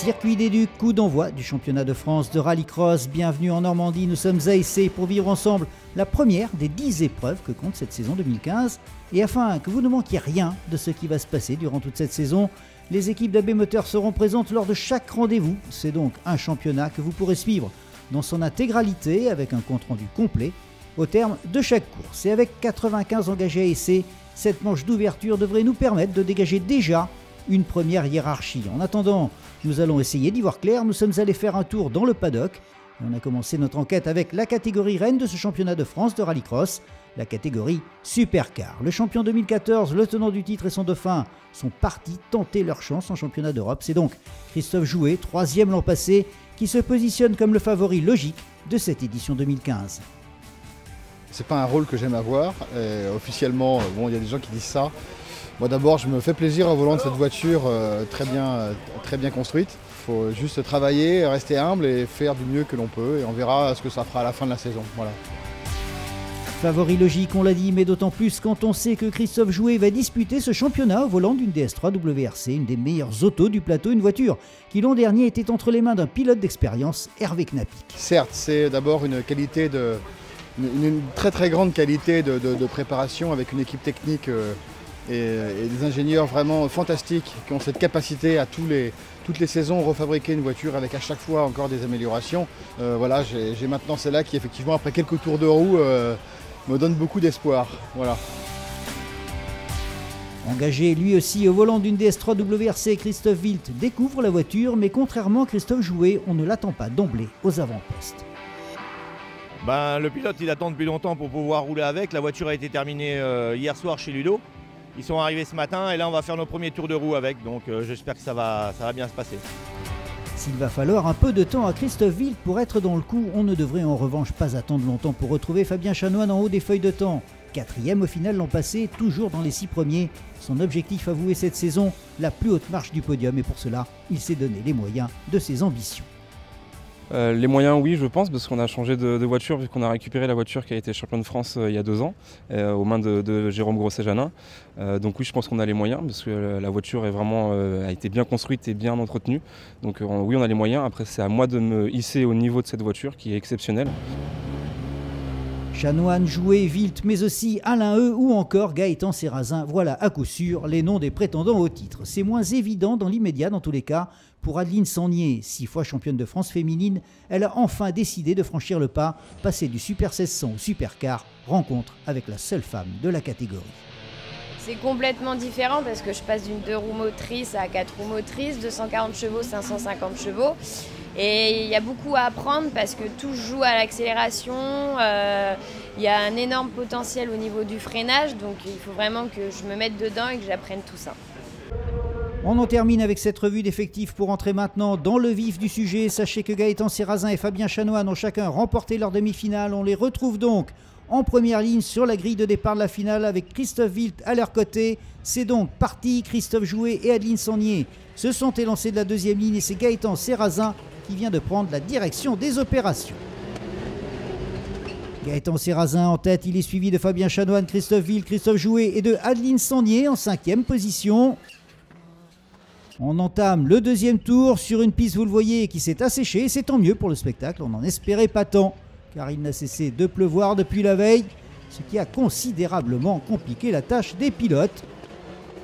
Circuit des Ducs, coup d'envoi du championnat de France de rallycross. Bienvenue en Normandie, nous sommes à Essé pour vivre ensemble la première des 10 épreuves que compte cette saison 2015. Et afin que vous ne manquiez rien de ce qui va se passer durant toute cette saison, les équipes d'AB Moteur seront présentes lors de chaque rendez-vous. C'est donc un championnat que vous pourrez suivre dans son intégralité avec un compte-rendu complet au terme de chaque course. Et avec 95 engagés à Essé, cette manche d'ouverture devrait nous permettre de dégager déjà une première hiérarchie. En attendant, nous allons essayer d'y voir clair. Nous sommes allés faire un tour dans le paddock. Et on a commencé notre enquête avec la catégorie reine de ce championnat de France de rallycross, la catégorie Supercar. Le champion 2014, le tenant du titre et son dauphin sont partis tenter leur chance en championnat d'Europe. C'est donc Christophe Jouet, 3e l'an passé, qui se positionne comme le favori logique de cette édition 2015. C'est pas un rôle que j'aime avoir. Officiellement, il y a des gens qui disent ça. Moi d'abord, je me fais plaisir au volant de cette voiture très bien construite. Il faut juste travailler, rester humble et faire du mieux que l'on peut. Et on verra ce que ça fera à la fin de la saison. Voilà. Favori logique, on l'a dit, mais d'autant plus quand on sait que Christophe Jouet va disputer ce championnat au volant d'une DS3 WRC, une des meilleures autos du plateau, une voiture qui l'an dernier était entre les mains d'un pilote d'expérience, Hervé Knappik. Certes, c'est d'abord une très grande qualité de préparation avec une équipe technique et des ingénieurs vraiment fantastiques qui ont cette capacité à toutes les saisons refabriquer une voiture avec à chaque fois encore des améliorations. Voilà, j'ai maintenant celle-là qui effectivement après quelques tours de roue me donne beaucoup d'espoir. Voilà. Engagé lui aussi au volant d'une DS3 WRC, Christophe Wild découvre la voiture, mais contrairement à Christophe Jouet, on ne l'attend pas d'emblée aux avant-postes. Le pilote il attend depuis longtemps pour pouvoir rouler avec. La voiture a été terminée hier soir chez Ludo. Ils sont arrivés ce matin et là on va faire nos premiers tours de roue avec, donc j'espère que ça va bien se passer. S'il va falloir un peu de temps à Christophe Wild pour être dans le coup, on ne devrait en revanche pas attendre longtemps pour retrouver Fabien Chanoine en haut des feuilles de temps. 4e au final l'an passé, toujours dans les 6 premiers. Son objectif avoué cette saison, la plus haute marche du podium, et pour cela, il s'est donné les moyens de ses ambitions. Les moyens, oui, je pense, parce qu'on a changé de voiture, vu qu'on a récupéré la voiture qui a été champion de France il y a 2 ans, aux mains de Jérôme Grosset-Janin. Donc oui, je pense qu'on a les moyens, parce que la voiture a été bien construite et bien entretenue. Donc oui, on a les moyens. Après, c'est à moi de me hisser au niveau de cette voiture, qui est exceptionnelle. Chanoine, Jouet, Wild, mais aussi Alain E ou encore Gaëtan Serrazin. Voilà à coup sûr les noms des prétendants au titre. C'est moins évident dans l'immédiat dans tous les cas. Pour Adeline Sangnier, 6 fois championne de France féminine, elle a enfin décidé de franchir le pas, passer du Super 1600 au Supercar, rencontre avec la seule femme de la catégorie. C'est complètement différent parce que je passe d'une 2 roues motrices à 4 roues motrices, 240 chevaux, 550 chevaux. Et il y a beaucoup à apprendre parce que tout joue à l'accélération, il y a un énorme potentiel au niveau du freinage, donc il faut vraiment que je me mette dedans et que j'apprenne tout ça. On en termine avec cette revue d'effectifs pour entrer maintenant dans le vif du sujet. Sachez que Gaëtan Serrazin et Fabien Chanoine ont chacun remporté leur demi-finale. On les retrouve donc en première ligne sur la grille de départ de la finale avec Christophe Wild à leur côté. C'est donc parti. Christophe Jouet et Adeline Sangnier se sont élancés de la deuxième ligne et c'est Gaëtan Serrazin qui vient de prendre la direction des opérations. Gaëtan Serrazin en tête, il est suivi de Fabien Chanoine, Christophe Wild, Christophe Jouet et de Adeline Sangnier en 5e position. On entame le deuxième tour sur une piste, vous le voyez, qui s'est asséchée. C'est tant mieux pour le spectacle, on n'en espérait pas tant, car il n'a cessé de pleuvoir depuis la veille, ce qui a considérablement compliqué la tâche des pilotes.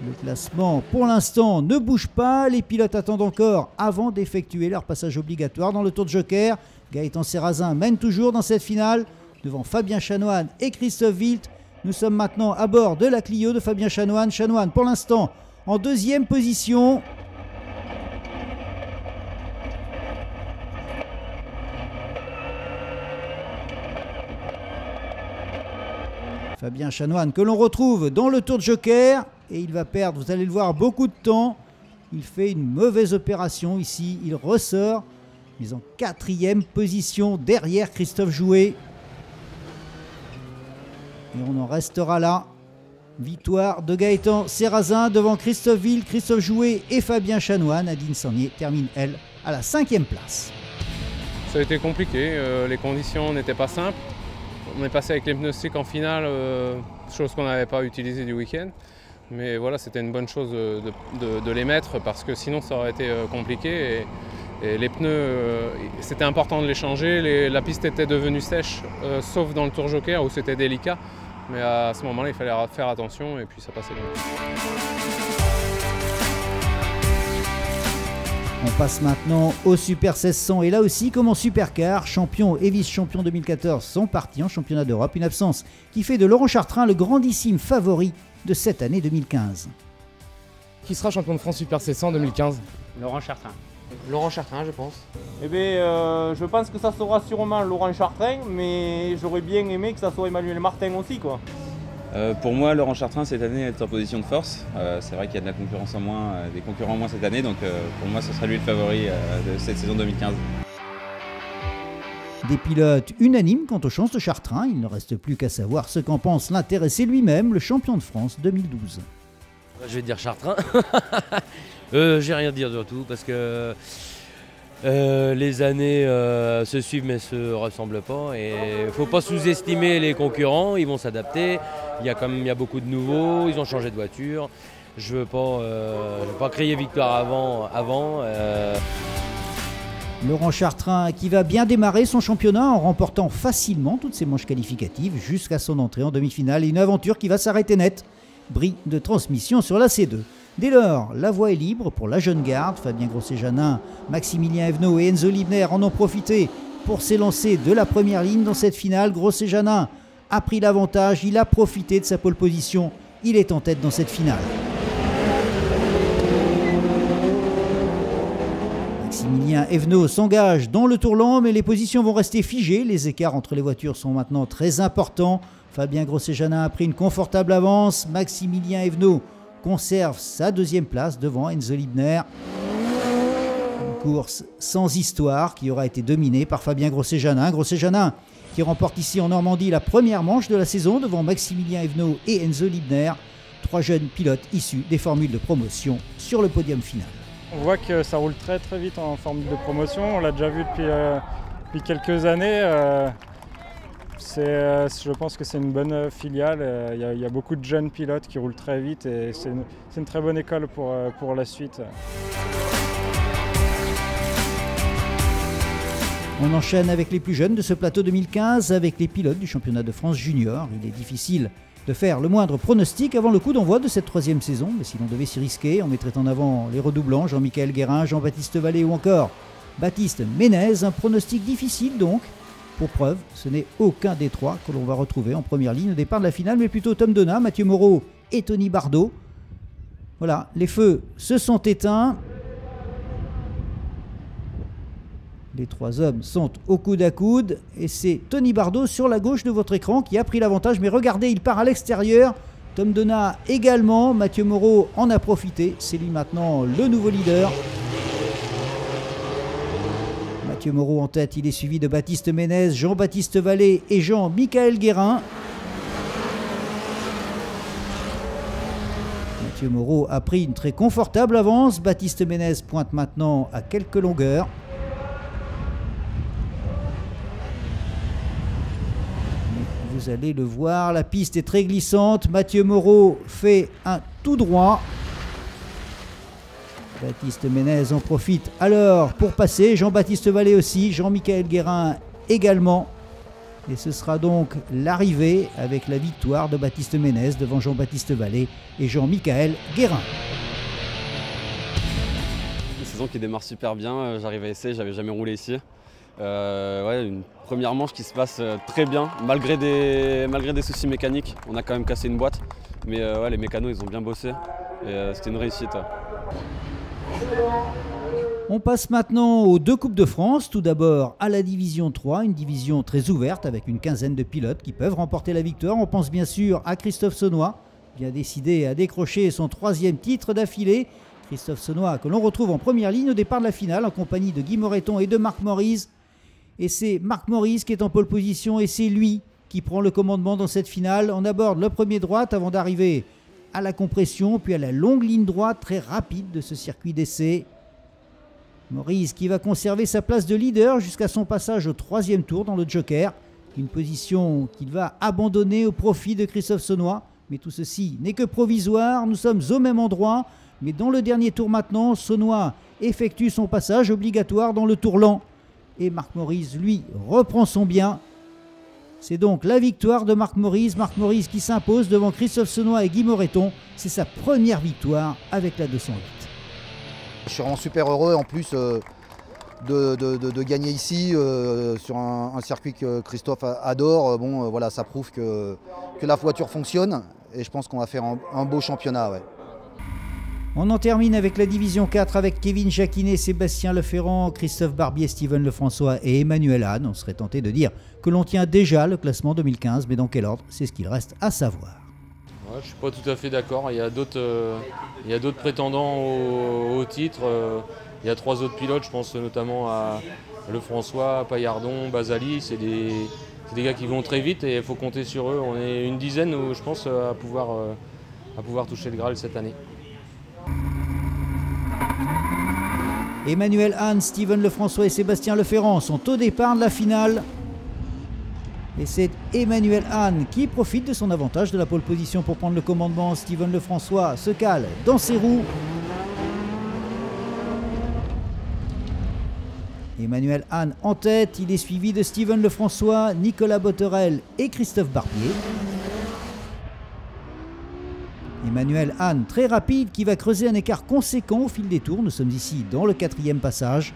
Le classement, pour l'instant, ne bouge pas. Les pilotes attendent encore avant d'effectuer leur passage obligatoire dans le tour de joker. Gaëtan Serrazin mène toujours dans cette finale, devant Fabien Chanoine et Christophe Wild. Nous sommes maintenant à bord de la Clio de Fabien Chanoine. Chanoine, pour l'instant, en 2e position. Fabien Chanoine que l'on retrouve dans le tour de joker et il va perdre, vous allez le voir, beaucoup de temps. Il fait une mauvaise opération ici, il ressort, mais en 4e position derrière Christophe Jouet. Et on en restera là. Victoire de Gaëtan Serrazin devant Christophe Wild, Christophe Jouet et Fabien Chanoine. Adeline Sangnier termine, elle, à la 5e place. Ça a été compliqué, les conditions n'étaient pas simples. On est passé avec les pneus secs en finale, chose qu'on n'avait pas utilisée du week-end. Mais voilà, c'était une bonne chose de les mettre parce que sinon ça aurait été compliqué. Et les pneus, c'était important de les changer. La piste était devenue sèche, sauf dans le Tour Joker où c'était délicat. Mais à ce moment-là, il fallait faire attention et puis ça passait bien. On passe maintenant au Super 1600 et là aussi comme en Supercar, champion et vice-champion 2014 sont partis en championnat d'Europe, une absence qui fait de Laurent Chartrain le grandissime favori de cette année 2015. Qui sera champion de France Super 1600 2015? Laurent Chartrain. Laurent Chartrain, je pense. Eh bien, je pense que ça sera sûrement Laurent Chartrain, mais j'aurais bien aimé que ça soit Emmanuel Martin aussi, quoi. Pour moi, Laurent Chartrain, cette année, est en position de force. C'est vrai qu'il y a de la concurrence en moins, des concurrents en moins cette année, donc pour moi, ce sera lui le favori de cette saison 2015. Des pilotes unanimes quant aux chances de Chartrain, il ne reste plus qu'à savoir ce qu'en pense l'intéressé lui-même, le champion de France 2012. Je vais dire Chartrain. J'ai rien à dire du tout parce que les années se suivent mais se ressemblent pas et il ne faut pas sous-estimer les concurrents, ils vont s'adapter. Il y a beaucoup de nouveaux, ils ont changé de voiture. Je veux pas crier victoire avant. Laurent Chartrain qui va bien démarrer son championnat en remportant facilement toutes ses manches qualificatives jusqu'à son entrée en demi-finale et une aventure qui va s'arrêter net. Bris de transmission sur la C2. Dès lors, la voie est libre pour la jeune garde. Fabien Grosset-Janin, Maximilien Evenot et Enzo Libner en ont profité pour s'élancer de la première ligne dans cette finale. Grosset-Janin a pris l'avantage, il a profité de sa pole position. Il est en tête dans cette finale. Maximilien Evenot s'engage dans le tour lent, mais les positions vont rester figées. Les écarts entre les voitures sont maintenant très importants. Fabien Grosset-Janin a pris une confortable avance. Maximilien Evenot conserve sa deuxième place devant Enzo Libner. Une course sans histoire qui aura été dominée par Fabien Grosset-Janin. Grosset-Janin qui remporte ici en Normandie la première manche de la saison devant Maximilien Evenot et Enzo Libner. Trois jeunes pilotes issus des formules de promotion sur le podium final. On voit que ça roule très très vite en formule de promotion. On l'a déjà vu depuis quelques années. Je pense que c'est une bonne filiale. Il y a beaucoup de jeunes pilotes qui roulent très vite et c'est une très bonne école pour la suite. On enchaîne avec les plus jeunes de ce plateau 2015, avec les pilotes du championnat de France junior. Il est difficile de faire le moindre pronostic avant le coup d'envoi de cette troisième saison, mais si l'on devait s'y risquer, on mettrait en avant les redoublants Jean-Michel Guérin, Jean-Baptiste Vallée ou encore Baptiste Ménez. Un pronostic difficile donc. Pour preuve, ce n'est aucun des trois que l'on va retrouver en première ligne au départ de la finale, mais plutôt Tom Donat, Mathieu Moreau et Tony Bardot. Voilà, les feux se sont éteints. Les trois hommes sont au coude à coude et c'est Tony Bardot sur la gauche de votre écran qui a pris l'avantage. Mais regardez, il part à l'extérieur. Tom Donat également. Mathieu Moreau en a profité. C'est lui maintenant le nouveau leader. Mathieu Moreau en tête, il est suivi de Baptiste Ménez, Jean-Baptiste Vallée et Jean-Michel Guérin. Mathieu Moreau a pris une très confortable avance. Baptiste Ménez pointe maintenant à quelques longueurs. Vous allez le voir, la piste est très glissante. Mathieu Moreau fait un tout droit. Baptiste Ménez en profite alors pour passer. Jean-Baptiste Vallée aussi, Jean-Michel Guérin également. Et ce sera donc l'arrivée avec la victoire de Baptiste Ménez devant Jean-Baptiste Vallée et Jean-Michel Guérin. Une saison qui démarre super bien. J'arrive à essayer, j'avais jamais roulé ici. Une première manche qui se passe très bien, malgré des soucis mécaniques. On a quand même cassé une boîte, mais les mécanos ils ont bien bossé et c'était une réussite. On passe maintenant aux deux Coupes de France. Tout d'abord à la division 3, une division très ouverte avec une quinzaine de pilotes qui peuvent remporter la victoire. On pense bien sûr à Christophe Saunois, bien décidé à décrocher son troisième titre d'affilée. Christophe Saunois que l'on retrouve en première ligne au départ de la finale en compagnie de Guy Moreton et de Marc Maurice. Et c'est Marc Maurice qui est en pole position et c'est lui qui prend le commandement dans cette finale. On aborde le premier droite avant d'arriver à la compression, puis à la longue ligne droite très rapide de ce circuit d'essai. Maurice qui va conserver sa place de leader jusqu'à son passage au troisième tour dans le Joker. Une position qu'il va abandonner au profit de Christophe Saunois. Mais tout ceci n'est que provisoire, nous sommes au même endroit, mais dans le dernier tour maintenant, Saunois effectue son passage obligatoire dans le tour lent. Et Marc Maurice, lui, reprend son bien. C'est donc la victoire de Marc Maurice qui s'impose devant Christophe Saunois et Guy Moreton. C'est sa première victoire avec la 208. Je suis vraiment super heureux en plus de gagner ici sur un circuit que Christophe adore. Bon, voilà, ça prouve que la voiture fonctionne et je pense qu'on va faire un beau championnat. Ouais. On en termine avec la division 4 avec Kevin Jacquinet, Sébastien Leferrand, Christophe Barbier, Steven Lefrançois et Emmanuel Hahn. On serait tenté de dire que l'on tient déjà le classement 2015, mais dans quel ordre? C'est ce qu'il reste à savoir. Ouais, je ne suis pas tout à fait d'accord. Il y a d'autres prétendants au titre. Il y a 3 autres pilotes, je pense notamment à Lefrançois, Paillardon, Basali. C'est des gars qui vont très vite et il faut compter sur eux. On est une dizaine, je pense, à pouvoir toucher le Graal cette année. Emmanuel Hahn, Steven Lefrançois et Sébastien Leferrand sont au départ de la finale. Et c'est Emmanuel Hahn qui profite de son avantage de la pole position pour prendre le commandement. Steven Lefrançois se cale dans ses roues. Emmanuel Hahn en tête, il est suivi de Steven Lefrançois, Nicolas Botterel et Christophe Barbier. Emmanuel Hahn, très rapide, qui va creuser un écart conséquent au fil des tours. Nous sommes ici dans le 4e passage.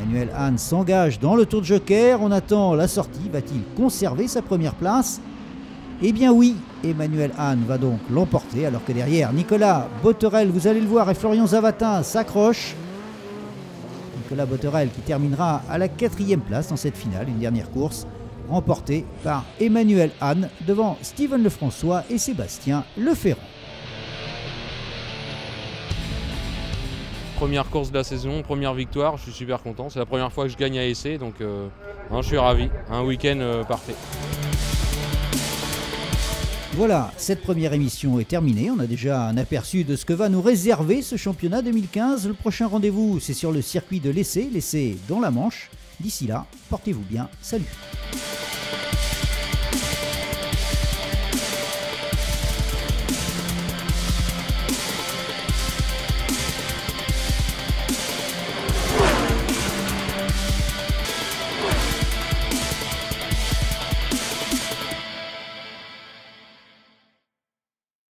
Emmanuel Hahn s'engage dans le tour de joker. On attend la sortie. Va-t-il conserver sa première place? Eh bien oui, Emmanuel Hahn va donc l'emporter, alors que derrière, Nicolas Botterel, vous allez le voir, et Florian Zavatin s'accrochent. Nicolas Botterel qui terminera à la 4e place dans cette finale, une dernière course remportée par Emmanuel Hahn devant Steven Lefrançois et Sébastien Leferrand. Première course de la saison, première victoire, je suis super content. C'est la première fois que je gagne à essai, donc je suis ravi. Un week-end parfait. Voilà, cette première émission est terminée. On a déjà un aperçu de ce que va nous réserver ce championnat 2015. Le prochain rendez-vous, c'est sur le circuit de l'essai dans la Manche. D'ici là, portez-vous bien. Salut!